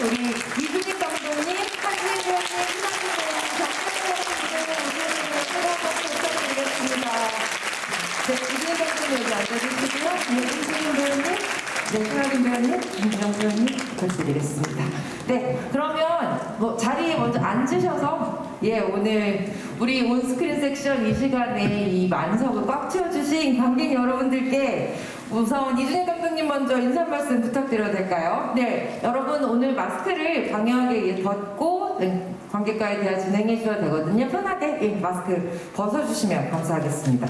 우리 이준익 감독님, 한지혜 배우님, 신학기 배우님, 정말 여러분 부탁드리겠습니다. 네, 이준익 감독님 여기 앉아주시고요. 네, 이준익 배우님, 네, 신학기 배우님, 김정 배우님 부탁드리겠습니다. 네, 그러면 뭐 자리에 먼저 앉으셔서 오늘 우리 온스크린 섹션 이 시간에 이 만석을 꽉 채워주신 관객 여러분들께 우선 이준익 감독님 먼저 인사 말씀 부탁드려도 될까요? 네, 여러분 오늘 마스크를 방역하게 벗고 관객과의 대화 진행해 주셔도 되거든요. 편하게 마스크 벗어주시면 감사하겠습니다.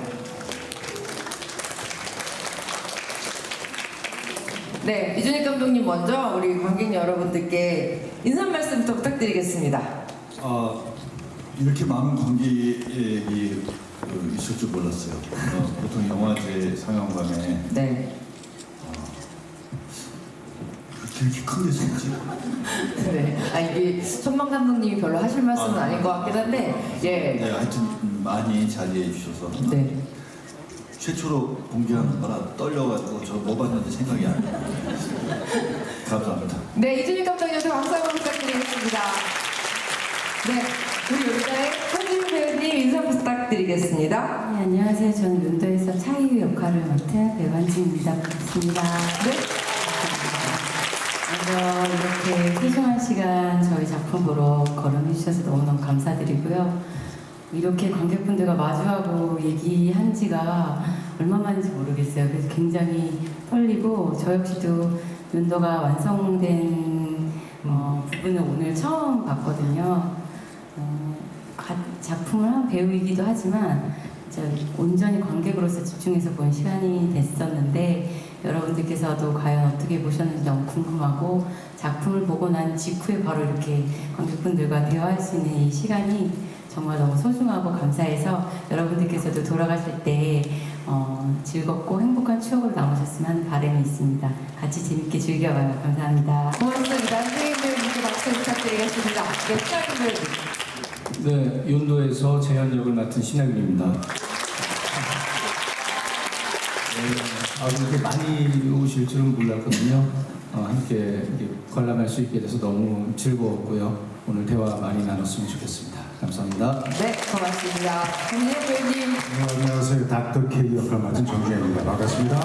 네, 이준익 감독님 먼저 우리 관객 여러분들께 인사 말씀부터 부탁드리겠습니다. 이렇게 많은 관객이 있을 줄 몰랐어요. 보통 영화제 상영관에 네. 이렇게 큰 게 있었지? 네. 이게 천만 감독님이 별로 하실 말씀은 아닌 것 같긴 한데, 네, 하여튼 많이 자리해 주셔서 네. 최초로 공개하는 거라 떨려가지고 저 뭐 봤는지 생각이 안 나요. 감사합니다. 네, 이준익 감독님도 박수 한번 부탁드리겠습니다. 네, 우리 요리사의 한지혜 배우님 인사 부탁드리겠습니다. 네, 안녕하세요. 저는 윤도에서 차이유 역할을 맡은 배우 한지입니다. 반갑습니다. 네. 먼저 이렇게 소중한 시간 저희 작품 보러 거론해 주셔서 너무너무 감사드리고요. 이렇게 관객분들과 마주하고 얘기한 지가 얼마만인지 모르겠어요. 그래서 굉장히 떨리고 저 역시도 윤도가 완성된 부분을 오늘 처음 봤거든요. 작품을 한 배우이기도 하지만 온전히 관객으로서 집중해서 본 시간이 됐었는데 여러분들께서도 과연 어떻게 보셨는지 너무 궁금하고 작품을 보고 난 직후에 바로 이렇게 관객분들과 대화할 수 있는 이 시간이 정말 너무 소중하고 감사해서 여러분들께서도 돌아가실 때 즐겁고 행복한 추억으로 남으셨으면 하는 바람이 있습니다. 같이 재밌게 즐겨봐요. 감사합니다. 고맙습니다. 한지혜 배우님께 박수 부탁드리겠습니다. 네, 신학기 배우님. 네, 윤도에서 재현 역을 맡은 신하균입니다. 이렇게 많이 오실 줄은 몰랐거든요. 함께 이렇게 관람할 수 있게 돼서 너무 즐거웠고요. 오늘 대화 많이 나눴으면 좋겠습니다. 감사합니다. 네, 고맙습니다. 한지혜 배우님. 네, 안녕하세요. 닥터 K 역할 맡은 정재입니다. 반갑습니다.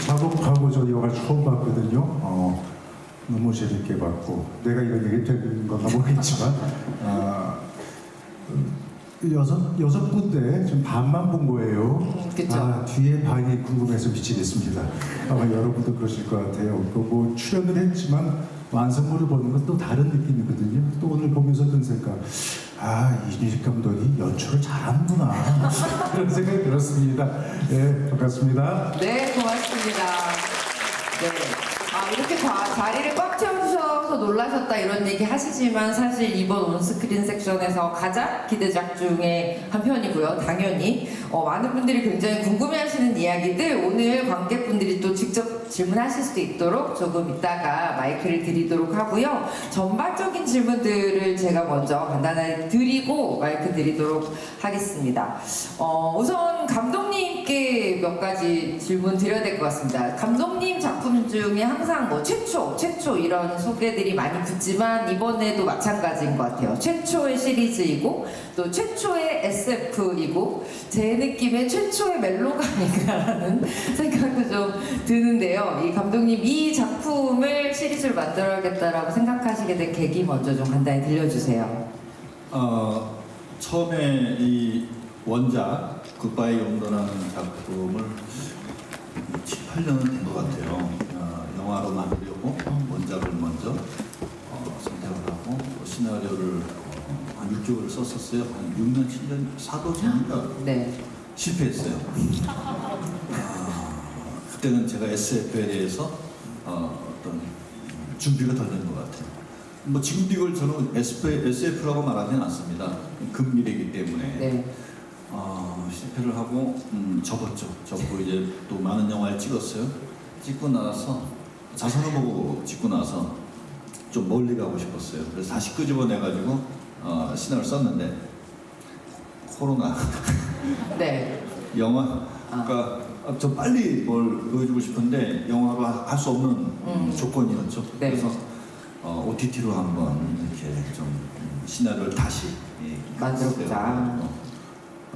작업하고 저 영화 처음 봤거든요. 너무 재밌게 봤고 내가 이런 얘기 되는 건가 모르겠지만 여섯 군데 지금 반만 본 거예요. 그쵸. 뒤에 반이 궁금해서 미치겠습니다. 아마 여러분도 그러실 것 같아요. 뭐 출연을 했지만 완성물을 보는 건 또 다른 느낌이거든요. 또 오늘 보면서 든 생각, 이준익 감독이 연출을 잘하는구나 그런 생각이 들었습니다. 네, 반갑습니다. 네, 고맙습니다. 네. 이렇게 자리를 꽉 채워주셔서 놀라셨다 이런 얘기 하시지만 사실 이번 온스크린 섹션에서 가장 기대작 중에 한 편이고요. 당연히 많은 분들이 굉장히 궁금해하시는 이야기들 오늘 관객분들이 또 직접 질문하실 수 있도록 조금 이따가 마이크를 드리도록 하고요. 전반적인 질문들을 제가 먼저 간단하게 드리고 마이크 드리도록 하겠습니다. 우선 감독님께 몇 가지 질문 드려야 될 것 같습니다. 감독님 작품 중에 항상 뭐 최초 이런 소개들이 많이 붙지만 이번에도 마찬가지인 것 같아요. 최초의 시리즈이고 또 최초의 SF이고 제 느낌에 최초의 멜로가 아닌가라는 생각도 좀 드는데요. 이 감독님 이 작품을 시리즈로 만들어야겠다라고 생각하시게 된 계기 먼저 좀 간단히 들려주세요. 처음에 이 원작 굿바이 용도라는 작품을 7, 8년은 된 것 같아요. 영화로 만들려고 원작을 먼저 선택을 하고 시나리오를 한 6개월을 썼었어요. 한 6년, 7년, 4도 전인가 네. 실패했어요. 그때는 제가 SF에 대해서 어떤 준비가 덜 된 것 같아요. 뭐 지금도 이걸 저는 SF라고 말하지는 않습니다. 금미래이기 때문에. 네. 실패를 하고 접었죠. 접고 이제 또 많은 영화를 찍었어요. 찍고 나서 자선을 보고 찍고 나서 좀 멀리 가고 싶었어요. 그래서 다시 끄집어내가지고 시나리오를 썼는데 코로나 네. 영화가 좀 빨리 뭘 보여주고 싶은데 영화로 할 수 없는 조건이었죠. 네. 그래서 OTT로 한번 이렇게 좀 시나리오를 다시 만들어보자.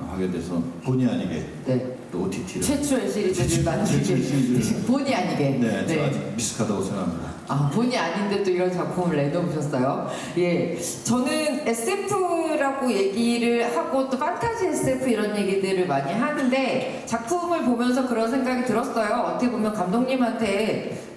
하게 돼서 본의 아니게 네. 또 OTT를 최초의 시리즈를 만들게 최초의 시리즈를. 본의 아니게. 네, 저 아직 미숙하다고 생각합니다. 아, 본의 아닌데 또 이런 작품을 내놓으셨어요. 예. 저는 SF라고 얘기를 하고 또 판타지 SF 이런 얘기들을 많이 하는데 작품을 보면서 그런 생각이 들었어요. 어떻게 보면 감독님한테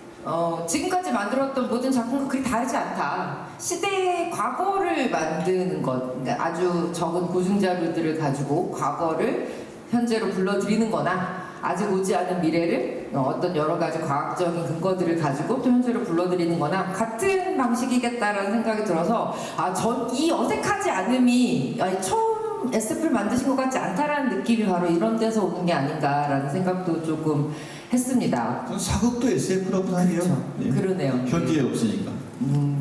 지금까지 만들었던 모든 작품과 그리 다르지 않다. 시대의 과거를 만드는 것, 그러니까 아주 적은 고증자료들을 가지고 과거를 현재로 불러들이는 거나 아직 오지 않은 미래를 어떤 여러 가지 과학적인 근거들을 가지고 또 현재로 불러들이는 거나 같은 방식이겠다라는 생각이 들어서 전 이 어색하지 않음이 처음 SF를 만드신 것 같지 않다라는 느낌이 바로 이런 데서 오는 게 아닌가라는 생각도 조금 했습니다. 저는 사극도 SF라고 하네요. 그렇죠. 네. 그러네요. 현지에 없으니까.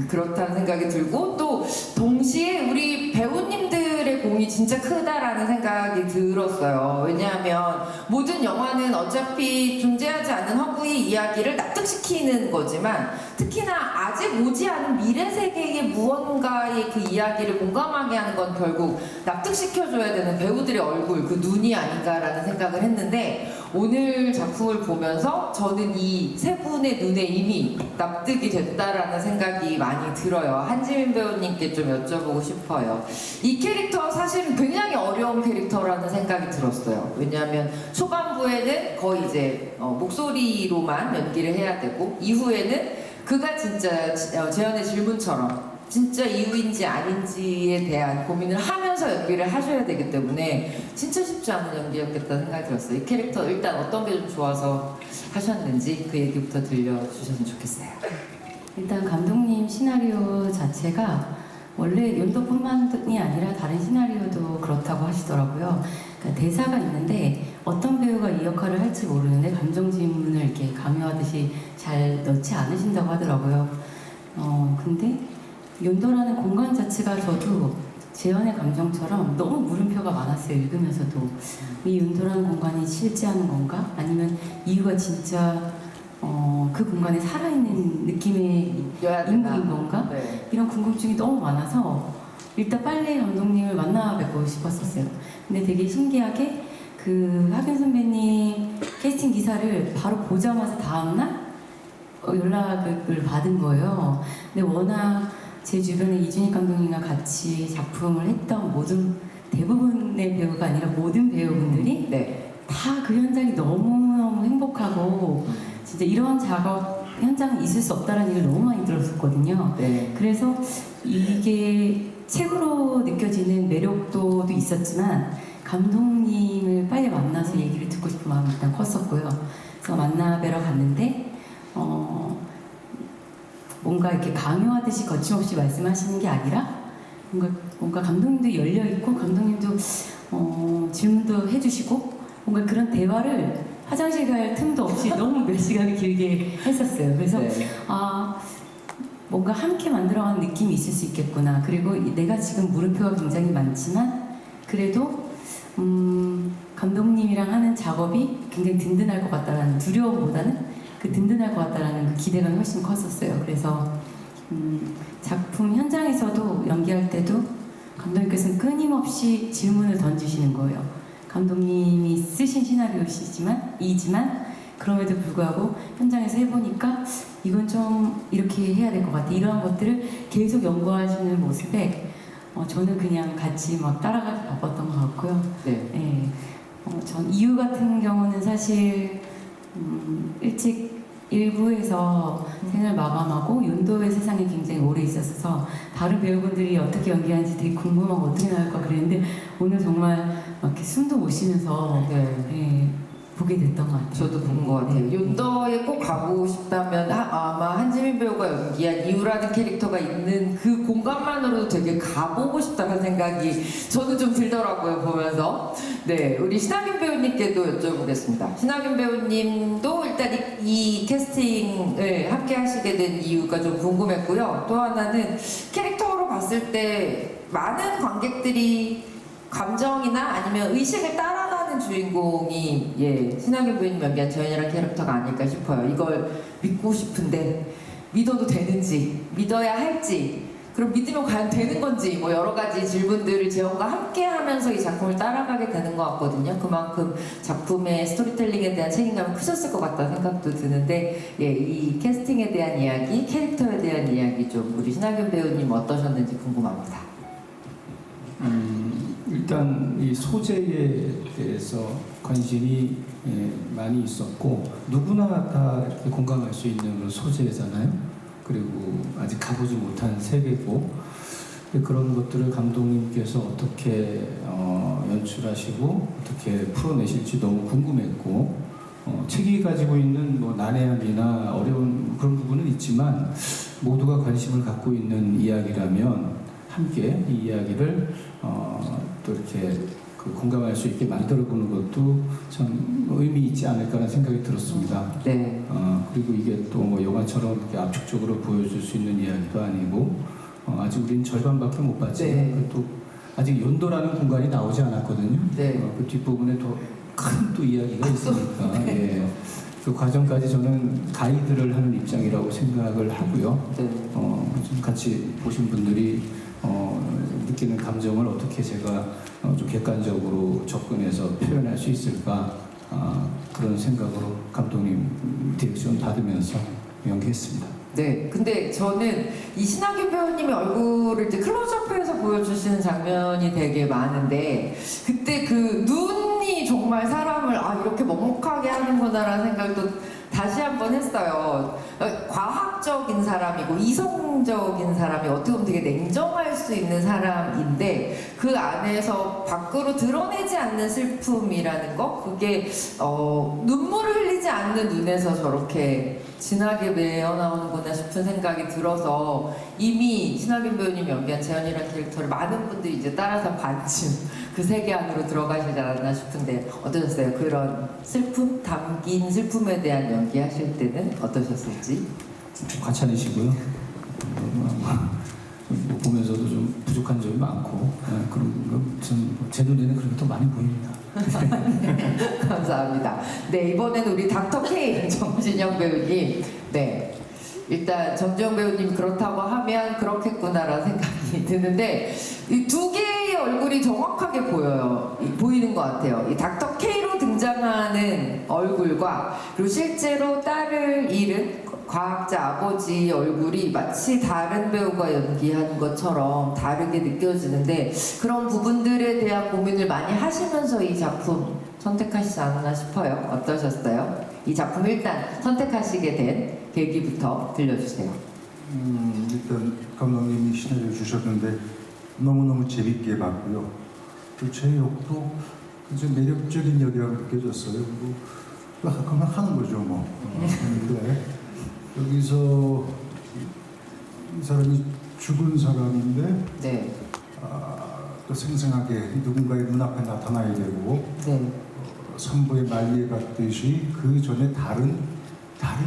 그렇다는 생각이 들고 또 동시에 우리 배우님들의 공이 진짜 크다라는 생각이 들었어요. 왜냐하면 모든 영화는 어차피 존재하지 않는 허구의 이야기를 납득시키는 거지만 특히나 아직 오지 않은 미래 세계의 무언가의 그 이야기를 공감하게 하는 건 결국 납득시켜줘야 되는 배우들의 얼굴, 그 눈이 아닌가라는 생각을 했는데 오늘 작품을 보면서 저는 이 세 분의 눈에 이미 납득이 됐다라는 생각이 많이 들어요. 한지민 배우님께 좀 여쭤보고 싶어요. 이 캐릭터 사실은 굉장히 어려운 캐릭터라는 생각이 들었어요. 왜냐하면 초반부에는 거의 이제 목소리로만 연기를 해야 되고 이후에는 그가 진짜 재현의 질문처럼 진짜 이유인지 아닌지에 대한 고민을 하면서 연기를 하셔야 되기 때문에 진짜 쉽지 않은 연기였겠다는 생각이 들었어요. 이 캐릭터 일단 어떤 게 좀 좋아서 하셨는지 그 얘기부터 들려주셨으면 좋겠어요. 일단 감독님 시나리오 자체가 원래 연도뿐만이 아니라 다른 시나리오도 그렇다고 하시더라고요. 그러니까 대사가 있는데 어떤 배우가 이 역할을 할지 모르는데 감정 지문을 이렇게 강요하듯이 잘 넣지 않으신다고 하더라고요. 근데 연도라는 공간 자체가 저도 재현의 감정처럼 너무 물음표가 많았어요. 읽으면서도 이 연도라는 공간이 실제하는 건가? 아니면 이유가 진짜 그 공간에 살아있는 느낌의 인물인 건가? 네. 이런 궁금증이 너무 많아서 일단 빨리 감독님을 만나 뵙고 싶었었어요. 근데 되게 신기하게 그 하균 선배님 캐스팅 기사를 바로 보자마자 다음날 연락을 받은 거예요. 근데 워낙 제 주변에 이준익 감독님과 같이 작품을 했던 대부분의 배우가 아니라 모든 배우분들이 네. 다 그 현장이 너무너무 행복하고 진짜 이런 작업 현장은 있을 수 없다는 얘기를 너무 많이 들었었거든요. 네. 그래서 이게 책으로 느껴지는 매력도도 있었지만 감독님을 빨리 만나서 얘기를 듣고 싶은 마음이 일단 컸었고요. 그래서 만나 뵈러 갔는데 뭔가 이렇게 강요하듯이 거침없이 말씀하시는 게 아니라 뭔가 감독님도 열려 있고 감독님도 질문도 해주시고 뭔가 그런 대화를 화장실 갈 틈도 없이 너무 몇 시간을 길게 했었어요. 그래서 네. 뭔가 함께 만들어가는 느낌이 있을 수 있겠구나. 그리고 내가 지금 물음표가 굉장히 많지만 그래도 감독님이랑 하는 작업이 굉장히 든든할 것 같다라는 두려움보다는 그 든든할 것 같다라는 그 기대감이 훨씬 컸었어요. 그래서 작품 현장에서도 연기할 때도 감독님께서는 끊임없이 질문을 던지시는 거예요. 감독님이 쓰신 시나리오이지만 그럼에도 불구하고 현장에서 해보니까 이건 좀 이렇게 해야 될 것 같아. 이러한 것들을 계속 연구하시는 모습에 저는 그냥 같이 막 따라가기 바빴던 것 같고요. 네. 네. 전 이유 같은 경우는 사실 일찍 일부에서 생을 마감하고 윤도의 세상에 굉장히 오래 있었어서 다른 배우분들이 어떻게 연기하는지 되게 궁금하고 어떻게 나올까 그랬는데 오늘 정말 막 이렇게 숨도 못 쉬면서 네, 보게 됐던 것 같아요. 저도 본 것 같아요. 네. 윤더에 꼭 가고 싶다면 아마 한지민 배우가 연기한 이유라는 캐릭터가 있는 그 공간만으로도 되게 가보고 싶다는 생각이 저는 좀 들더라고요, 보면서. 네, 우리 신하균 배우님께도 여쭤보겠습니다. 신하균 배우님도 일단 이 캐스팅을 함께 하시게 된 이유가 좀 궁금했고요. 또 하나는 캐릭터로 봤을 때 많은 관객들이 감정이나 아니면 의식을 따라가는 믿어하는 주인공이 신하균 배우님 연기한 재현이라는 캐릭터가 아닐까 싶어요. 이걸 믿고 싶은데 믿어도 되는지, 믿어야 할지, 그럼 믿으면 과연 되는 건지, 뭐 여러 가지 질문들을 재현과 함께 하면서 이 작품을 따라가게 되는 것 같거든요. 그만큼 작품의 스토리텔링에 대한 책임감이 크셨을 것 같다는 생각도 드는데, 이 캐스팅에 대한 이야기, 캐릭터에 대한 이야기 좀 우리 신하균 배우님 어떠셨는지 궁금합니다. 일단 이 소재에 대해서 관심이 많이 있었고 누구나 다 이렇게 공감할 수 있는 그런 소재잖아요. 그리고 아직 가보지 못한 세계고 그런 것들을 감독님께서 어떻게 연출하시고 어떻게 풀어내실지 너무 궁금했고 책이 가지고 있는 뭐 난해함이나 어려운 그런 부분은 있지만 모두가 관심을 갖고 있는 이야기라면 함께 이 이야기를 또 이렇게 공감할 수 있게 만들어보는 것도 참 의미 있지 않을까라는 생각이 들었습니다. 네. 그리고 이게 또 뭐 영화처럼 이렇게 압축적으로 보여줄 수 있는 이야기도 아니고 아직 우린 절반밖에 못 봤지. 네. 또 아직 연도라는 공간이 나오지 않았거든요. 네. 그 뒷부분에 더 큰 또 이야기가 있으니까 그 과정까지 저는 가이드를 하는 입장이라고 생각을 하고요. 네. 좀 같이 보신 분들이 느끼는 감정을 어떻게 제가 좀 객관적으로 접근해서 표현할 수 있을까 그런 생각으로 감독님 디렉션 받으면서 연기했습니다. 네, 근데 저는 이 신하균 배우님의 얼굴을 이제 클로즈업해서 보여주시는 장면이 되게 많은데 그때 그 눈이 정말 사람을 이렇게 먹먹하게 하는구나라는 생각을 또 다시 한번 했어요. 과학적인 사람이고 이성적인 사람이 어떻게 보면 되게 냉정할 수 있는 사람인데 그 안에서 밖으로 드러내지 않는 슬픔이라는 거 그게 눈물을 흘리지 않는 눈에서 저렇게 진하게 배어나오는구나 싶은 생각이 들어서 이미 신하균 배우님 연기한 재현이라는 캐릭터를 많은 분들이 이제 따라서 반쯤 그 세계 안으로 들어가시지 않았나 싶은데 어떠셨어요? 그런 슬픔, 담긴 슬픔에 대한 연기 하실 때는 어떠셨을지? 과찬이시고요. 뭐 보면서도 좀 부족한 점이 많고 그런 제 눈에는 그런 게 더 많이 보입니다. 감사합니다. 네, 이번에는 우리 닥터 K 정진영 배우님. 네. 일단 정지영 배우님 그렇다고 하면 그렇겠구나라는 생각이 드는데 이 두 개의 얼굴이 정확하게 보이는 것 같아요. 이 닥터 K로 등장하는 얼굴과 그리고 실제로 딸을 잃은 과학자 아버지 얼굴이 마치 다른 배우가 연기한 것처럼 다르게 느껴지는데 그런 부분들에 대한 고민을 많이 하시면서 이 작품 선택하시지 않았나 싶어요. 어떠셨어요? 이 작품 일단 선택하시게 된 계기부터 들려주세요. 일단 감독님이 시나리오 주셨는데 너무너무 재밌게 봤고요. 또 제 역도 굉장히 매력적인 역이라고 느껴졌어요. 그만 하는 거죠 뭐. 근데 여기서 이 사람이 죽은 사람인데 네. 또 생생하게 누군가의 눈앞에 나타나야 되고 네. 선부의 말리에 갔듯이 그 전에 다른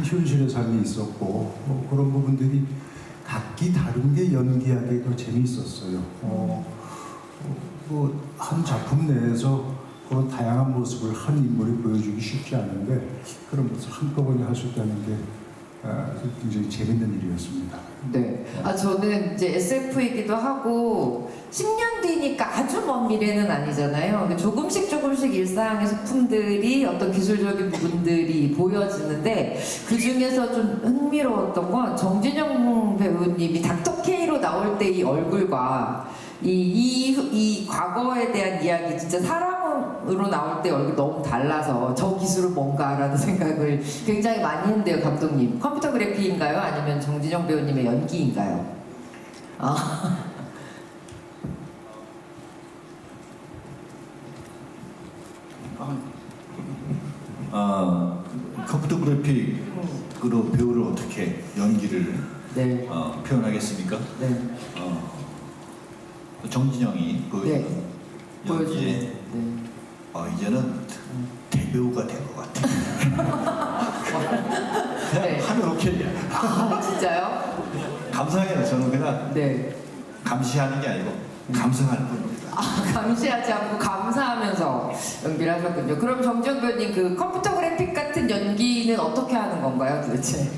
현실의 삶이 있었고 그런 부분들이 각기 다른 게 연기하기에 더 재미있었어요. 한 작품 내에서 그런 다양한 모습을 한 인물이 보여주기 쉽지 않은데 그런 모습을 한꺼번에 할 수 있다는 게 굉장히 재밌는 일이었습니다. 네. 저는 이제 SF이기도 하고 10년 뒤니까 아주 먼 미래는 아니잖아요. 조금씩 일상의 소품들이 어떤 기술적인 부분들이 보여지는데 그 중에서 좀 흥미로웠던 건 정진영 배우님이 닥터 K로 나올 때 이 얼굴과 이 과거에 대한 이야기 진짜 사람으로 나올 때 얼굴이 너무 달라서 저 기술은 뭔가라는 생각을 굉장히 많이 했는데요, 감독님. 컴퓨터 그래픽인가요? 아니면 정진영 배우님의 연기인가요? 컴퓨터 그래픽으로 배우를 어떻게 연기를 네. 표현하겠습니까? 네. 정진영이 보여주는 연기에 네. 이제는 대배우가 된 것 같아요. 그냥 네. 하면 오케이야. 진짜요? 감사해요. 저는 그냥 네. 감시하는 게 아니고 감사할 뿐입니다. 감시하지 않고 감사하면서 연기를 하셨군요. 그럼 정지영 배우님 그 컴퓨터 그래픽 같은 연기는 어떻게 하는 건가요, 도대체?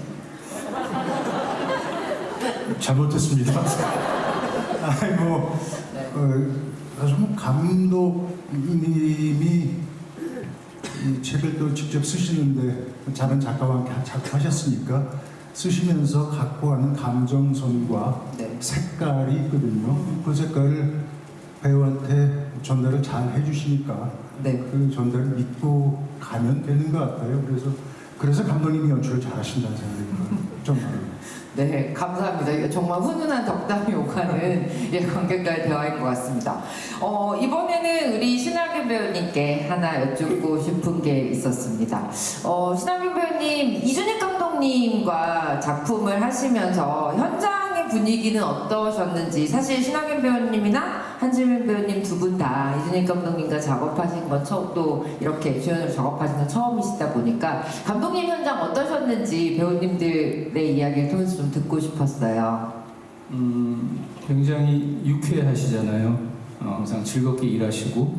잘못했습니다. 아이고, 사실 뭐 감독님이 이 책을 또 직접 쓰시는데 다른 작가와 함께 작업하셨으니까 쓰시면서 갖고 가는 감정선과 네. 색깔이 있거든요. 그 색깔을 배우한테 전달을 잘 해주시니까 네. 그 전달을 믿고 가면 되는 것 같아요. 그래서 감독님이 연출을 잘하신다는 생각이 정말. 네, 감사합니다. 이게 정말 훈훈한 덕담이 오가는 예, 관객과의 대화인 것 같습니다. 이번에는 우리 신하균 배우님께 하나 여쭙고 싶은 게 있었습니다. 신하균 배우님, 이준익 감독님과 작품을 하시면서 현장의 분위기는 어떠셨는지, 사실 신하균 배우님이나 한지민 배우님 두 분 다 이준익 감독님과 작업하신 건 처음, 또 이렇게 주연으로 작업하신 건 처음이시다 보니까 감독님 현장 어떠셨는지 배우님들의 이야기를 통해서 좀 듣고 싶었어요. 굉장히 유쾌하시잖아요. 항상 즐겁게 일하시고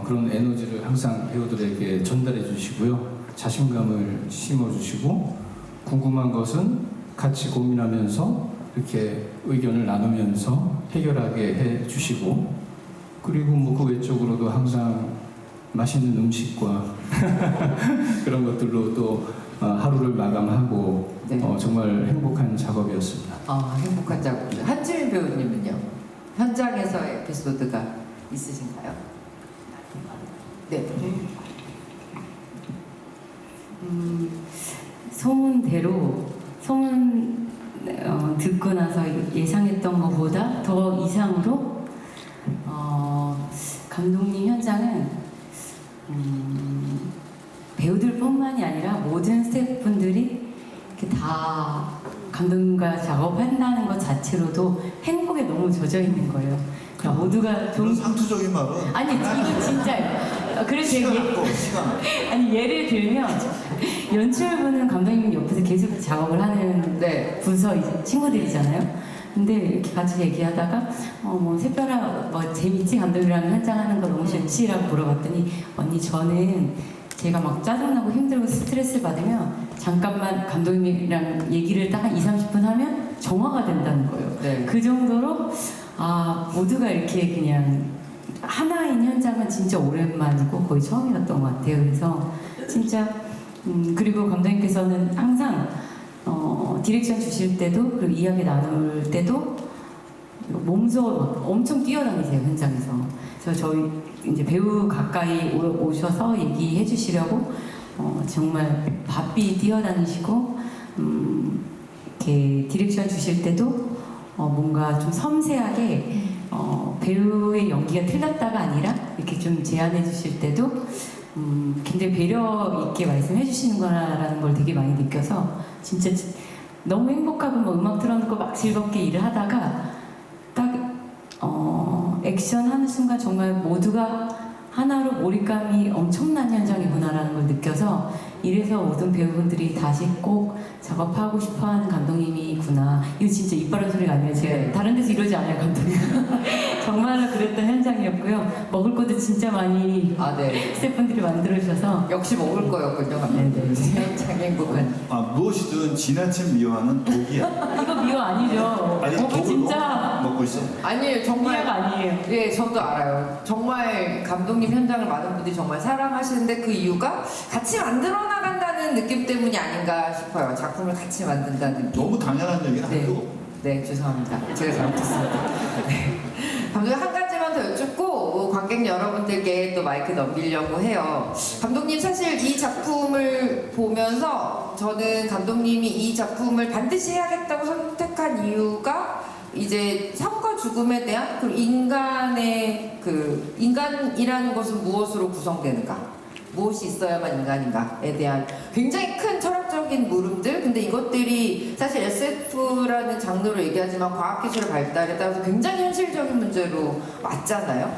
그런 에너지를 항상 배우들에게 전달해 주시고요. 자신감을 심어주시고 궁금한 것은 같이 고민하면서 이렇게 의견을 나누면서 해결하게 해주시고 그리고 뭐 그 외적으로도 항상 맛있는 음식과 그런 것들로 또 하루를 마감하고 네. 정말 행복한 작업이었습니다. 행복한 작업이죠. 한지민 배우님은요? 현장에서의 에피소드가 있으신가요? 네. 소문 듣고 나서 예상했던 것보다 더 이상으로 감독님 현장은 배우들뿐만이 아니라 모든 스태프분들이 이렇게 다 감독님과 작업한다는 것 자체로도 행복에 너무 젖어 있는 거예요. 그러니까 모두가 그런 상투적인 말은 아니 이거 진짜예요. 그래서 시간 제가 없고 시간 없고. 아니 예를 들면 연출부는 감독님 옆에서 계속 작업을 하는 네. 부서 이제 친구들이잖아요. 근데 이렇게 같이 얘기하다가 뭐 새별아 뭐 재밌지 감독이랑 현장하는 거 너무 좋지라고 물어봤더니 언니 저는 제가 막 짜증나고 힘들고 스트레스 받으면 잠깐만 감독님이랑 얘기를 딱 한 2~30분 하면 정화가 된다는 거예요. 네. 그 정도로 모두가 이렇게 그냥 하나인 현장은 진짜 오랜만이고 거의 처음이었던 것 같아요. 그래서 진짜 그리고 감독님께서는 항상 디렉션 주실 때도 그리고 이야기 나눌 때도 몸소 막 엄청 뛰어다니세요 현장에서. 그래서 저희 이제 배우 가까이 오셔서 얘기해 주시려고 정말 바삐 뛰어다니시고 이렇게 디렉션 주실 때도 뭔가 좀 섬세하게 배우의 연기가 틀렸다가 아니라 이렇게 좀 제안해 주실 때도 굉장히 배려 있게 말씀해 주시는 거라는 걸 되게 많이 느껴서 진짜 너무 행복하고 뭐 음악 틀어놓고 막 즐겁게 일을 하다가 딱 액션 하는 순간 정말 모두가 하나로 몰입감이 엄청난 현장이구나라는 걸 느껴서 이래서 모든 배우분들이 다시 꼭 작업하고 싶어하는 감독님이구나. 이거 진짜 입 바른 소리가 아니라 제가 네. 다른 데서 이러지 않아요 감독님. 정말로 그랬던 현장이었고요. 먹을 것도 진짜 많이 네. 스태프분들이 만들어주셔서 역시 먹을 거였군요. 네네. 굉장히 행복한. 무엇이든 지나친 미화는 독이야. 이거 미워 아니죠? 아니 거기 독을 진짜 먹고 있어. 아니에요, 정말. 미화가 아니에요. 예, 저도 알아요. 정말 감독님 현장을 많은 분들이 정말 사랑하시는데 그 이유가 같이 만들어 나간다는 느낌 때문이 아닌가 싶어요. 작품을 같이 만든다는 느낌. 너무 당연한 얘기는 네. 아니고. 네, 죄송합니다. 제가 잘못했습니다. 네. 감독님 한 가지만 더 여쭙고 관객 여러분들께 또 마이크 넘기려고 해요. 감독님 사실 이 작품을 보면서 저는 감독님이 이 작품을 반드시 해야겠다고 선택한 이유가 이제 삶과 죽음에 대한 그 인간이라는 것은 무엇으로 구성되는가? 무엇이 있어야만 인간인가에 대한 굉장히 큰 철학적인 물음들. 근데 이것들이 사실 SF라는 장르로 얘기하지만 과학기술의 발달에 따라서 굉장히 현실적인 문제로 왔잖아요.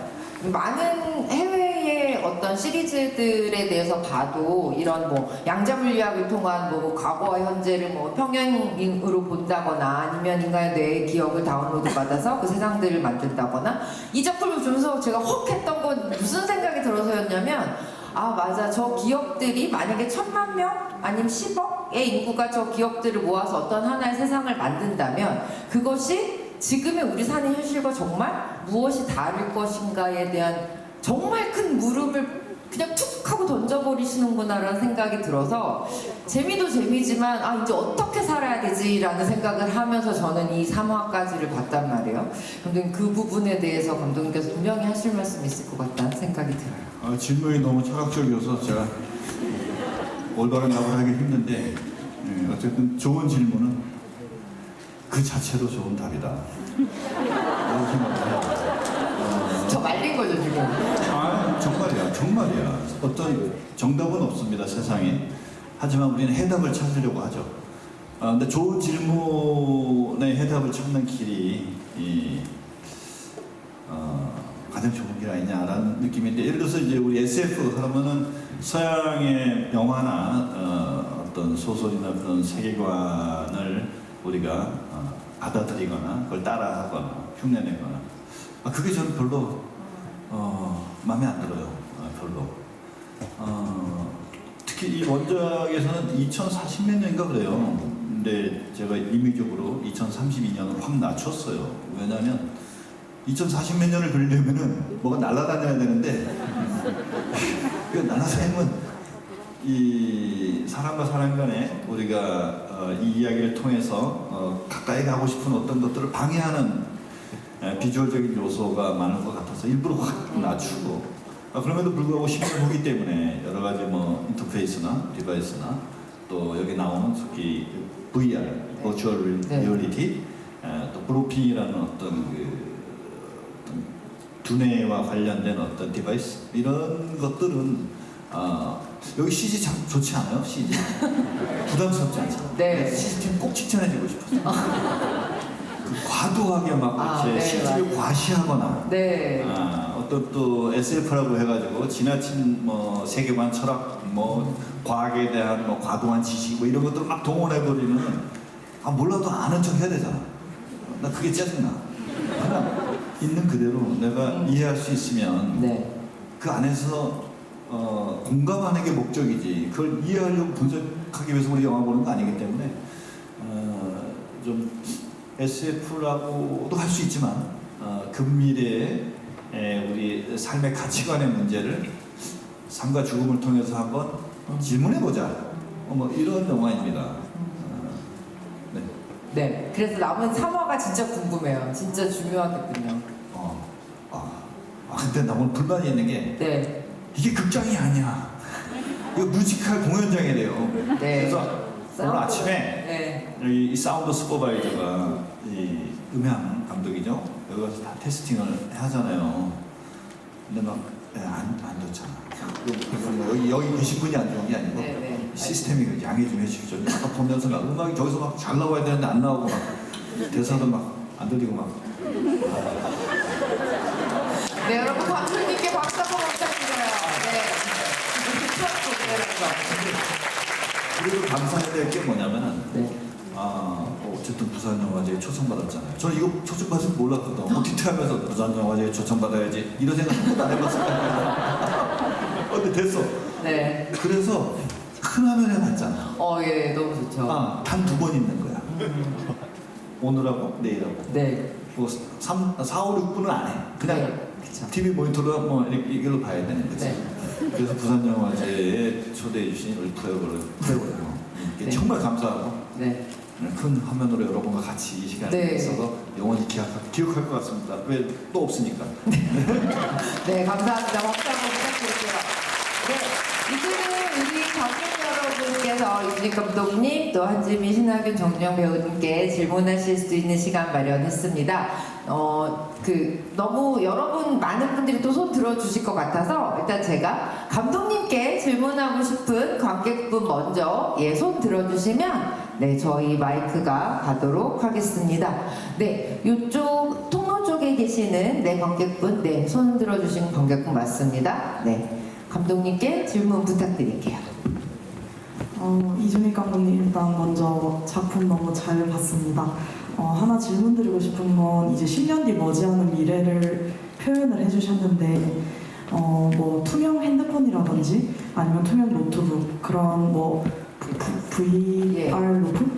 많은 해외 해외의 어떤 시리즈들에 대해서 봐도 이런 뭐 양자물리학을 통한 뭐 과거와 현재를 뭐 평행으로 본다거나 아니면 인간의 뇌의 기억을 다운로드 받아서 그 세상들을 만든다거나 이 작품을 보면서 제가 헉 했던 건 무슨 생각이 들어서였냐면 아 맞아 저 기억들이 만약에 1000만 명 아니면 10억의 인구가 저 기억들을 모아서 어떤 하나의 세상을 만든다면 그것이 지금의 우리 사는 현실과 정말 무엇이 다를 것인가에 대한 정말 큰 물음을 그냥 툭 하고 던져버리시는구나라는 생각이 들어서 재미도 재미지만 아 이제 어떻게 살아야 되지라는 생각을 하면서 저는 이 3화까지를 봤단 말이에요. 감독님 그 부분에 대해서 감독님께서 분명히 하실 말씀이 있을 것 같다는 생각이 들어요. 질문이 너무 철학적이어서 제가 올바른 답을 하기 힘든데 어쨌든 좋은 질문은 그 자체로 좋은 답이다. 라고 생각해요. 저 말린 거죠 지금. 아 정말이야. 어떤 정답은 없습니다 세상에. 하지만 우리는 해답을 찾으려고 하죠. 근데 좋은 질문에 해답을 찾는 길이 가장 좋은 길 아니냐라는 느낌인데 예를 들어서 이제 우리 SF 하면은 서양의 영화나 어떤 소설이나 그런 세계관을 우리가 받아들이거나 그걸 따라하거나 흉내내거나 그게 저는 별로 마음에 안 들어요. 별로. 특히 이 원작에서는 2040몇 년인가 그래요. 근데 제가 임의적으로 2032년을 확 낮췄어요. 왜냐하면 2040몇 년을 그리려면은 뭐가 날아다녀야 되는데 그 날아다니면 이 사람과 사람 간에 우리가 이 이야기를 통해서 가까이 가고 싶은 어떤 것들을 방해하는 비주얼적인 요소가 많을 것 같아서 일부러 확 낮추고 그럼에도 불구하고 10년 후기 때문에 여러 가지 뭐 인터페이스나 디바이스나 또 여기 나오는 특히 VR, Virtual Reality, 또 브로핑이라는 어떤 두뇌와 관련된 어떤 디바이스 이런 것들은 여기 CG 참 좋지 않아요? CG 부담스럽지 않죠? 네. CG 꼭 칭찬해주고 싶어요. 그 과도하게 막 이렇게 네, CG를 맞아요. 과시하거나 네. 어떤 또 SF라고 해가지고 지나친 뭐 세계관 철학 뭐 과학에 대한 뭐 과도한 지식 뭐 이런 것들을 막 동원해버리면 몰라도 아는 척 해야 되잖아. 나 그게 짜증나. 그냥 있는 그대로 내가 이해할 수 있으면 네. 그 안에서 공감하는 게 목적이지 그걸 이해하려고 분석하기 위해서 우리 영화 보는 거 아니기 때문에 좀 SF라고도 할 수 있지만 근미래의 우리 삶의 가치관의 문제를 삶과 죽음을 통해서 한번 질문해보자 뭐 이런 영화입니다. 네. 네. 그래서 남은 3화가 진짜 궁금해요. 진짜 중요하겠군요. 근데 나 오늘 불만이 있는 게 네. 이게 극장이 아니야. 이거 뮤지컬 공연장이래요. 네. 그래서 오늘 아침에 네. 이 사운드 슈퍼바이저가 이 음향 감독이죠. 여기 가서 다 테스팅을 하잖아요. 근데 막 안 좋잖아. 여기 계신 분이 안 좋은 게 아니고 네, 네. 시스템이 양해 좀 해주시죠. 아까 보면서 막 음악이 저기서 막 잘 나와야 되는데 안 나오고 막 대사도 막 안 들리고 막. 네, 여러분 감독님께 박수 한번 부탁드려요. 네. 이렇게 추억 보내면서. 그리고 감사해야 될 게 뭐냐면은 네. 어쨌든 부산영화제에 초청받았잖아요. 저는 이거 초청받을 줄 몰랐거든. OTT-하면서 부산영화제에 초청받아야지 이런 생각 한 번도 안 해봤을 거야. 근데 됐어. 네. 그래서 큰 화면에 봤잖아. 예, 너무 좋죠. 단 2번 있는 거야. 오늘하고 내일하고. 네. 뭐 4, 5, 6분은 안 해. 그냥 네. 그쵸. TV 모니터로 뭐 이걸로 봐야 되는 거지. 네. 그래서 부산영화제에 초대해 주신 우리 프로그램 네. 정말 감사하고 네. 큰 화면으로 여러분과 같이 이 시간을 네. 있어서 영원히 기억할 것 같습니다. 왜 또 없으니까. 네, 감사합니다. 박수 한번 부탁드릴게요. 네, 이제는 우리 관객 여러분께서 이준익 감독님, 또 한지민, 신하균, 정주영 배우님께 질문하실 수 있는 시간 마련했습니다. 너무 여러분 많은 분들이 또 손 들어주실 것 같아서 일단 제가 감독님께 질문하고 싶은 관객분 먼저 손 들어주시면 네, 저희 마이크가 가도록 하겠습니다. 네, 이쪽 통로 쪽에 여기 계시는 네 관객분, 네, 손 들어주신 관객분 맞습니다. 네, 감독님께 질문 부탁드릴게요. 이준익 감독님 일단 먼저 작품 너무 잘 봤습니다. 하나 질문드리고 싶은 건 이제 10년 뒤 머지않은 미래를 표현을 해주셨는데 뭐 투명 핸드폰이라든지 아니면 투명 노트북 그런 뭐 VR 로프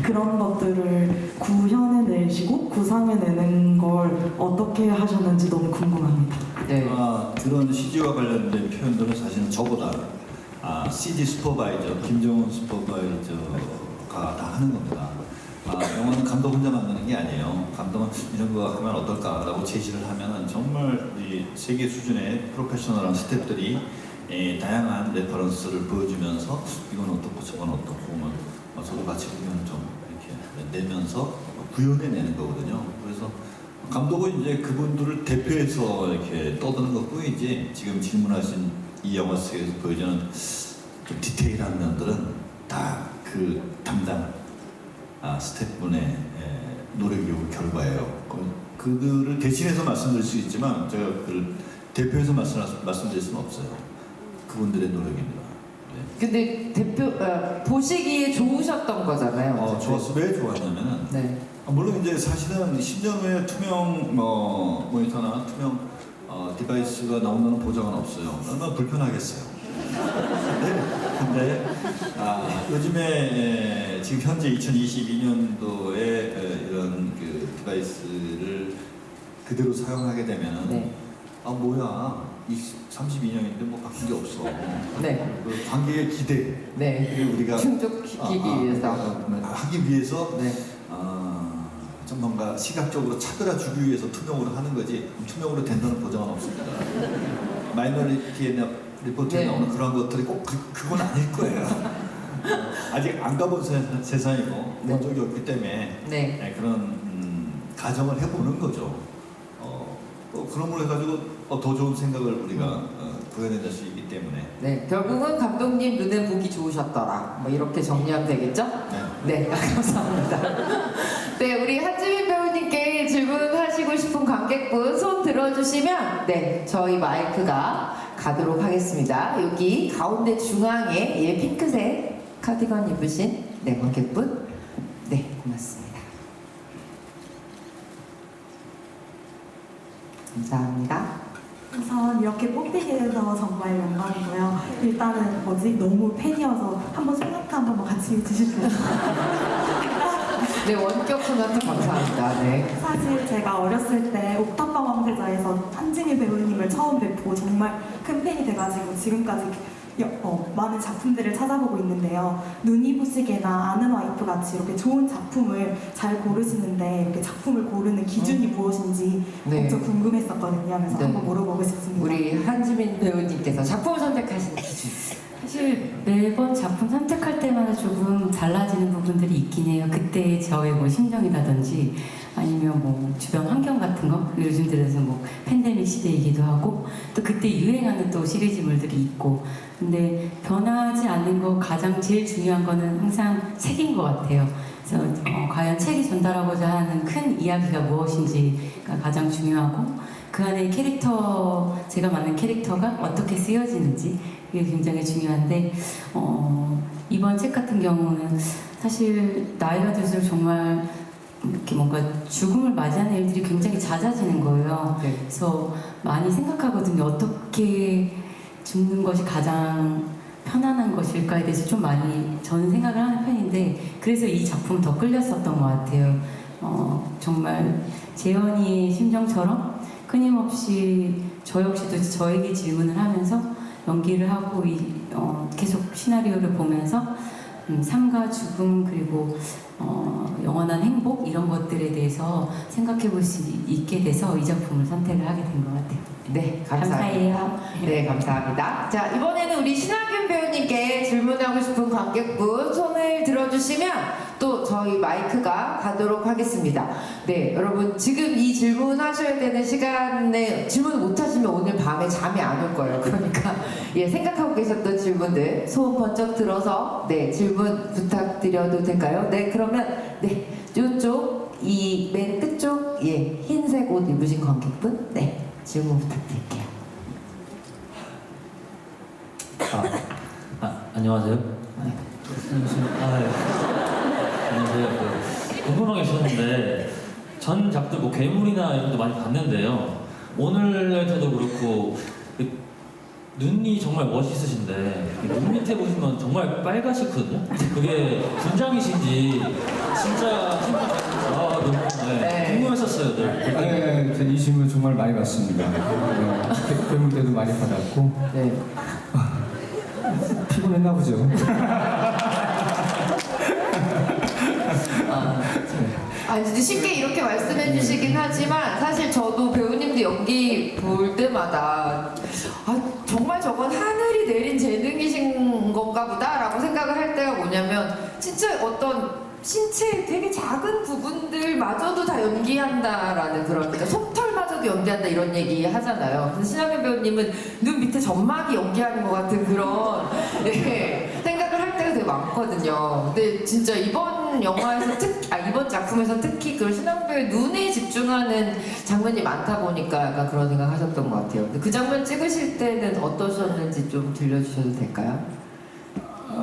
그런 것들을 구현해내시고 구상해내는 걸 어떻게 하셨는지 너무 궁금합니다. 네. 그런 CG와 관련된 표현들은 사실은 저보다 CG 슈퍼바이저, 김정은 슈퍼바이저가 다 하는 겁니다. 영화는 감독 혼자 만드는 게 아니에요. 감독은 이런 거 하면 어떨까라고 제시를 하면은 정말 이 세계 수준의 프로페셔널한 스태프들이 다양한 레퍼런스를 보여주면서 이건 어떻고 저건 어떻고 서로 같이 의견을 좀 이렇게 내면서 구현해내는 거거든요. 그래서 감독은 이제 그분들을 대표해서 이렇게 떠드는 것 뿐이지 지금 질문하신 이 영화 속에서 보여주는 좀 디테일한 면들은 다 그 담당 스태프분의 노력이고 결과예요. 그들을 대신해서 말씀드릴 수 있지만 제가 그를 대표해서 말씀드릴 수는 없어요. 그분들의 노력입니다. 네. 근데 보시기에 좋으셨던 거잖아요. 좋았어. 왜 좋았냐면은 네. 물론 이제 사실은 10년 후에 투명 모니터나 투명 디바이스가 나온다는 보장은 없어요. 얼마나 불편하겠어요. 근데 요즘에 지금 현재 2022년도에 이런 그 디바이스를 그대로 사용하게 되면은 네. 뭐야 32년인데 뭐 바뀐 게 없어. 네. 그 관객의 기대 네. 를 우리가 충족시키기 위해서. 하기 위해서 네. 좀 뭔가 시각적으로 차별화주기 위해서 투명으로 하는 거지 투명으로 된다는 보장은 없습니다. 마이너리티 리포트에 네. 나오는 그런 것들이 꼭 그건 아닐 거예요. 아직 안 가본 세상이고 네. 본 적이 없기 때문에 네. 그런 가정을 해보는 거죠. 그런 걸 해가지고 더 좋은 생각을 우리가 구현해낼 수 있기 때문에. 네. 결국은 감독님 눈에 보기 좋으셨더라. 뭐 이렇게 정리하면 되겠죠? 네. 감사합니다. 네, 우리 한지민 배우님께 질문하시고 싶은 관객분 손 들어주시면 네, 저희 마이크가 가도록 하겠습니다. 여기 가운데 중앙에 핑크색 카디건 입으신 네, 관객분. 네, 고맙습니다. 감사합니다. 우선 이렇게 뽑히게 돼서 정말 영광이고요. 일단은 너무 팬이어서 한번 소나타 한 번만 같이 해주실래요? 네, 원격 소나타 감사합니다. 네. 사실 제가 어렸을 때 옥탑방 황제자에서 한지민 배우님을 처음 뵙고 정말 큰 팬이 돼가지고 지금까지 많은 작품들을 찾아보고 있는데요. 눈이 부시게나 아는 와이프 같이 이렇게 좋은 작품을 잘 고르시는데 이렇게 작품을 고르는 기준이 무엇인지 네. 엄청 궁금했었거든요. 그래서 네. 한번 물어보고 싶습니다. 우리 한지민 배우님께서 작품을 선택하시는 기준. 사실 매번 작품 선택할 때마다 조금 달라지는 부분들이 있긴 해요. 그때 저의 뭐 심정이라든지 아니면 뭐 주변 환경 같은 거, 요즘 들어서 뭐 팬데믹 시대이기도 하고 또 그때 유행하는 또 시리즈물들이 있고, 근데 변하지 않는 거 가장 제일 중요한 거는 항상 책인 것 같아요. 그래서 과연 책이 전달하고자 하는 큰 이야기가 무엇인지가 가장 중요하고, 그 안에 제가 맡는 캐릭터가 어떻게 쓰여지는지 이게 굉장히 중요한데, 이번 책 같은 경우는 사실 나이가 들수록 정말 이렇게 뭔가 죽음을 맞이하는 일들이 굉장히 잦아지는 거예요. 네. 그래서 많이 생각하거든요. 어떻게 죽는 것이 가장 편안한 것일까에 대해서 좀 많이 저는 생각을 하는 편인데, 그래서 이 작품을 더 끌렸었던 것 같아요. 정말 재현이의 심정처럼 끊임없이 저 역시도 저에게 질문을 하면서 연기를 하고 계속 시나리오를 보면서 삶과 죽음 그리고 영원한 행복 이런 것들에 대해서 생각해 볼 수 있게 돼서 이 작품을 선택을 하게 된 것 같아요. 네, 감사합니다. 감사해요. 네, 감사합니다. 자, 이번에는 우리 신하균 배우님께 질문하고 싶은 관객분 손을 들어주시면 또 저희 마이크가 가도록 하겠습니다. 네, 여러분 지금 이 질문하셔야 되는 시간에 질문을 못하시면 오늘 밤에 잠이 안 올 거예요. 그러니까 생각하고 계셨던 질문들 손 번쩍 들어서 네, 질문 부탁드려도 될까요? 네, 그러면 네, 이쪽 이 맨 끝쪽 흰색 옷 입으신 질문 부탁드릴게요. 안녕하세요. 네. 안녕하세요. 궁금한 게 있었는데 전 작들 뭐 괴물이나 이런 것도 많이 봤는데요. 오늘에서도 그렇고 눈이 정말 멋있으신데 눈 밑에 보시면 정말 빨가시거든요. 그게 분장이신지 진짜 너무 궁금했었어요. 늘. 네, 이 질문 정말 많이 받습니다. 괴물 때도 많이 받았고 네. 피곤했나 보죠. 아니 근데 쉽게 이렇게 말씀해 주시긴 하지만 사실 저도 배우님들 연기 볼 때마다 정말 저건 하늘이 내린 재능이신 건가 보다라고 생각을 할 때가 뭐냐면 진짜 어떤 신체의 되게 작은 부분들마저도 다 연기한다라는 그런, 그러니까 솜털마저도 연기한다 이런 얘기 하잖아요. 그래서 신하균 배우님은 눈 밑에 점막이 연기하는 것 같은 그런 생각을 할 때가 되게 많거든요. 근데 진짜 이번 영화에서 이번 작품에서 특히 그 신하균 배우의 눈에 집중하는 장면이 많다 보니까 약간 그런 생각 하셨던 것 같아요. 근데 그 장면 찍으실 때는 어떠셨는지 좀 들려주셔도 될까요?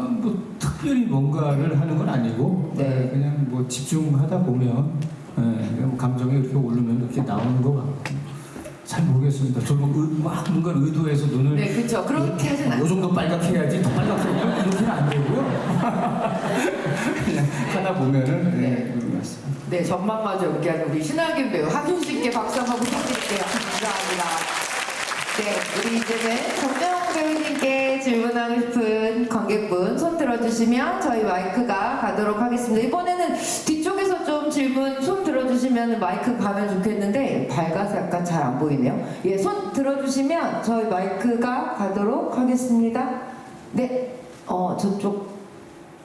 뭐 특별히 뭔가를 하는 건 아니고 네. 그냥 뭐 집중하다 보면 그냥 뭐 감정이 이렇게 오르면 이렇게 나오는 것 같고 잘 모르겠습니다. 저는 막 뭔가 의도해서 눈을 네, 그렇죠. 그렇게 하진 않아요. 요 정도 빨갛게 해야지 더 빨갛게 해야지 이렇게는 안 되고요. 그냥 하다 보면은 네. 그런 말씀. 네, 전망마저 연기하는 우리 신하균 배우 하균 씨께 박수 한번 부탁드릴게요. 감사합니다. 네, 우리 이제는 정명호 배우님께 질문하고 싶은 관객분 손 들어주시면 저희 마이크가 가도록 하겠습니다. 이번에는 뒤쪽에서 좀 질문 손 들어주시면 마이크 가면 좋겠는데 밝아서 약간 잘 안 보이네요. 예, 손 들어주시면 저희 마이크가 가도록 하겠습니다. 네, 저쪽.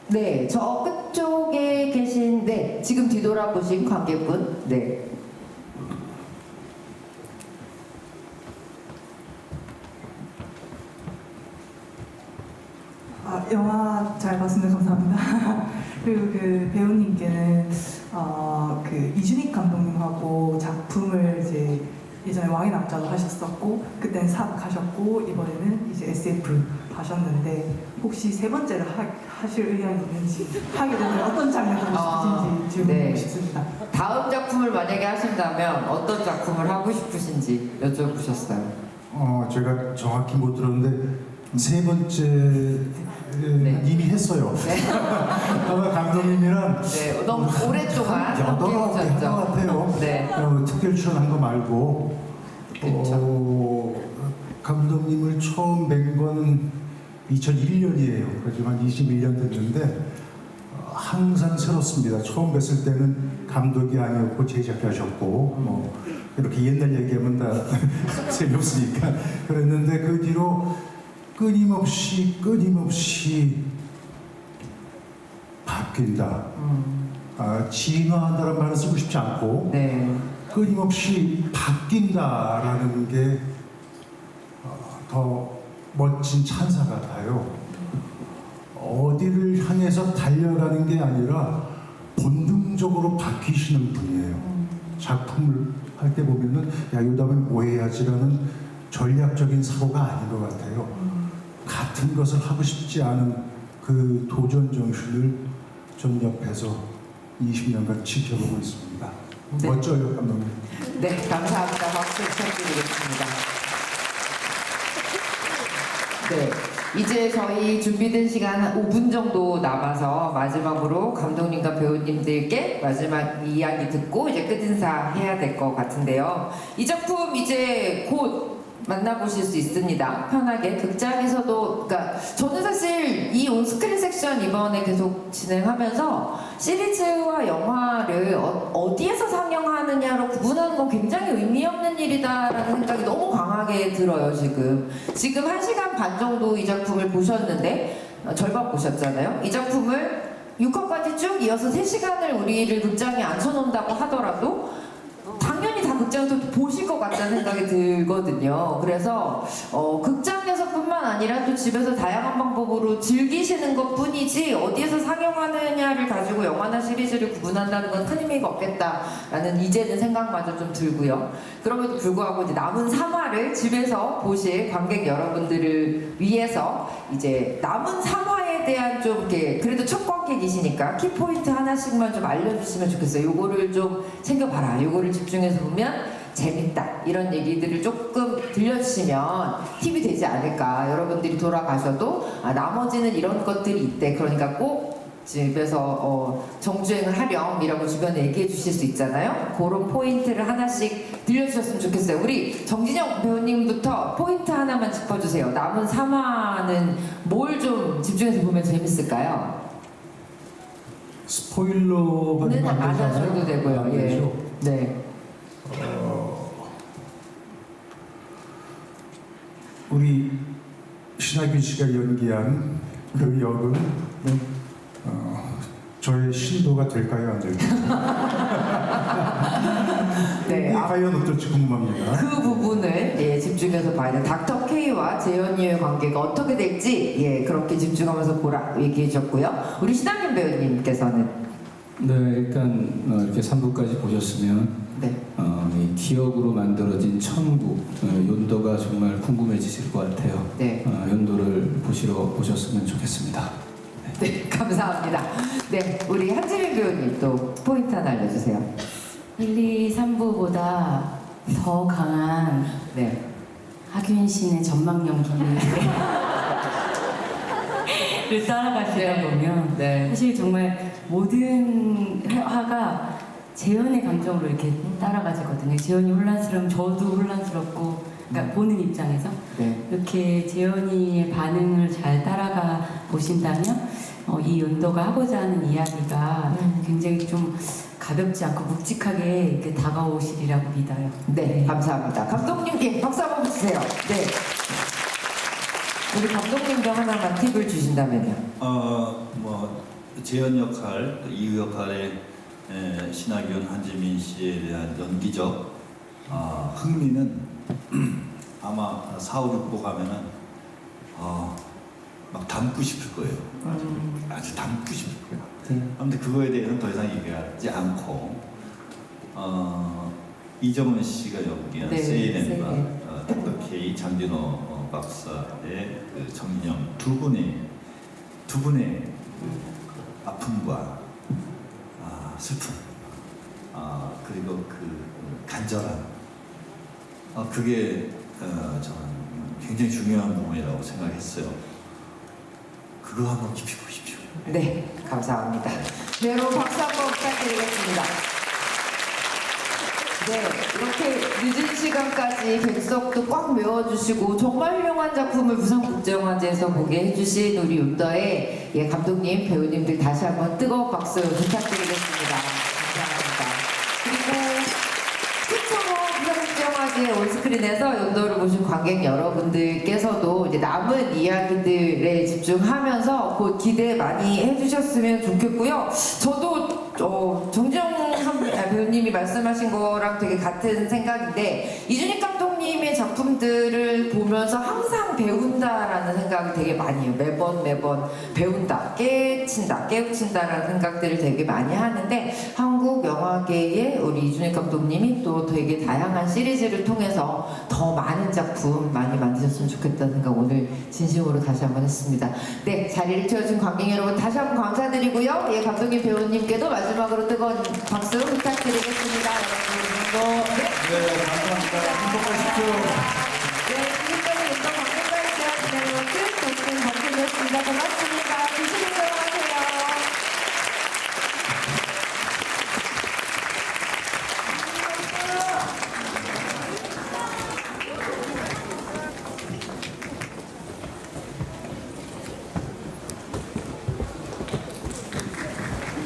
네, 저 끝쪽에 계신, 네, 지금 뒤돌아보신 관객분, 네. 영화 잘 봤습니다. 감사합니다. 그리고 그 배우님께는 그 이준익 감독님하고 작품을 이제 예전에 왕의 남자도 하셨었고 그때는 사 가셨고 이번에는 이제 SF 하셨는데 혹시 세 번째를 하실 의향이 있는지 하게 되면 어떤 장면을 하고 싶으신지 질문하고 네. 싶습니다. 다음 작품을 만약에 하신다면 어떤 작품을 하고 싶으신지 여쭤보셨어요. 제가 정확히 못 들었는데 세 번째 네. 이미 했어요. 네. 아마 감독님이랑 네, 너무 오랫동안 함께 여덟 개 한것 오셨죠. 같아요. 네. 특별 출연한 거 말고 감독님을 처음 뵌 건 2001년이에요. 그렇지만 21년 됐는데 항상 새롭습니다. 처음 뵀을 때는 감독이 아니었고 제작자셨고 뭐 이렇게 옛날 얘기하면 다 재미없으니까 그랬는데 그 뒤로 끊임없이 바뀐다. 진화한다는 말은 쓰고 싶지 않고 네. 끊임없이 바뀐다라는 게 더 멋진 찬사 같아요. 어디를 향해서 달려가는 게 아니라 본능적으로 바뀌시는 분이에요. 작품을 할 때 보면은 야, 이 다음에 뭐 해야지라는 전략적인 사고가 아닌 것 같아요. 같은 것을 하고 싶지 않은 그 도전 정신을 전 옆에서 20년간 지켜보고 있습니다. 네. 멋져요, 감독님. 네, 감사합니다. 박수 부탁드리겠습니다. 네, 이제 저희 준비된 시간 한 5분 정도 남아서 마지막으로 감독님과 배우님들께 마지막 이야기 듣고 이제 끝인사 해야 될 것 같은데요. 이 작품 이제 곧 만나보실 수 있습니다. 편하게 극장에서도, 그러니까 저는 사실 이 온스크린 섹션 이번에 계속 진행하면서 시리즈와 영화를 어디에서 상영하느냐로 구분하는 건 굉장히 의미 없는 일이다라는 생각이 너무 강하게 들어요. 지금 1시간 반 정도 이 작품을 보셨는데 절반 보셨잖아요. 이 작품을 6화까지 쭉 이어서 3시간을 우리를 극장에 앉혀놓는다고 하더라도 당연히 다 극장에서 보실 것 같다는 생각이 들거든요. 그래서 극장에서뿐만 뿐만 아니라 또 집에서 다양한 방법으로 즐기시는 것 뿐이지 어디에서 상영하느냐를 가지고 영화나 시리즈를 구분한다는 건 큰 의미가 없겠다라는 이제는 생각마저 좀 들고요. 그럼에도 불구하고 이제 남은 3화를 집에서 보실 관객 여러분들을 위해서 이제 남은 3화에 대한 좀 이렇게 그래도 첫 관객이시니까 키포인트 하나씩만 좀 알려주시면 좋겠어요. 요거를 좀 챙겨봐라. 요거를 집중해서 보면 재밌다 이런 얘기들을 조금 들려주시면 팁이 되지 않을까. 여러분들이 돌아가셔도 나머지는 이런 것들이 있대. 그러니까 꼭 집에서 정주행을 하렴이라고 주변에 얘기해 주실 수 있잖아요. 그런 포인트를 하나씩 들려주셨으면 좋겠어요. 우리 정진영 배우님부터 포인트 하나만 짚어주세요. 남은 3화는 뭘 좀 집중해서 보면 재밌을까요? 스포일러가 는 안 안 되잖아요. 하셔도 되고요. 안 예. 되죠. 네. 우리 신하균 씨가 연기한 그 역은 저의 신도가 될까요, 안 될까요? 네. 이게 과연 어떨지 궁금합니다. 그 부분을 예, 집중해서 봐야 돼요. 닥터 K와 재현이의 관계가 어떻게 될지 예, 그렇게 집중하면서 보라 얘기해 주셨고요. 우리 신하균 배우님께서는 네, 일단 이렇게 3부까지 보셨으면 네. 이 기억으로 만들어진 천국 연도가 정말 궁금해지실 것 같아요. 네. 연도를 보시러 오셨으면 좋겠습니다. 네, 감사합니다. 네, 우리 한지민 배우님 또 포인트 하나 알려주세요. 1, 2, 3부보다 더 강한 네. 하균 씨의 전망 연기를 따라가시다 보면 네. 사실 정말 모든 화가 재현의 감정으로 이렇게 따라가지거든요. 재현이 혼란스러우면 저도 혼란스럽고, 그러니까 보는 입장에서 네. 이렇게 재현이의 반응을 잘 따라가 보신다면 이 연도가 하고자 하는 이야기가 굉장히 좀 가볍지 않고 묵직하게 이렇게 다가오시리라고 믿어요. 네, 감사합니다. 감독님께 박수 한번 주세요. 네. 우리 감독님도 하나만 팁을 주신다면요. 뭐 재현 역할, 또 이유 역할의 신하균, 한지민 씨에 대한 연기적 흥미는 아마 4, 5, 6부 가면은 막 담고 싶을 거예요. 아주 담고 싶을 거예요. 아무튼 그거에 대해서는 더 이상 얘기하지 않고 이정은 씨가 연기한 네, 세이렌과 세이렌. 닥터 K, 장진호 박사의 그 정인영 두 분의 그 아픔과 슬픔, 그리고 그 간절함, 그게 저는 굉장히 중요한 부분이라고 생각했어요. 그거 한번 깊이 보십시오. 네, 감사합니다. 네, 여러분 박수 한번 부탁드리겠습니다. 네, 이렇게 늦은 시간까지 객석도 꽉 메워주시고 정말 훌륭한 작품을 부산국제영화제에서 보게 해주신 우리 윤더의 예, 감독님, 배우님들 다시 한번 뜨거운 박수 부탁드리겠습니다. 감사합니다. 그리고 최초로 부산국제영화제 올스크린에서 연도를 보신 관객 여러분들께서도 이제 남은 이야기들에 집중하면서 곧 기대 많이 해주셨으면 좋겠고요. 저도 정지영 배우님이 말씀하신 거랑 되게 같은 생각인데 이준익 감독님의 작품들을 보면서 항상 배운다라는 생각이 되게 많이 해요. 매번 배운다, 깨우친다라는 생각들을 되게 많이 하는데 한국 영화계에 우리 이준익 감독님이 또 되게 다양한 시리즈를 통해서 더 많은 작품 많이 만드셨으면 좋겠다는 생각 오늘 진심으로 다시 한번 했습니다. 네, 자리를 채워준 관객 여러분 다시 한번 감사드리고요. 예, 감독님 배우님께도 마지막으로 뜨거운 박수 부탁드리겠습니다. 여러분 네, 감사합니다. 행복하십시오. 네, 지금까지 운동 관객과의 제안 진행으로 큰 도움 박수였습니다. 고맙습니다.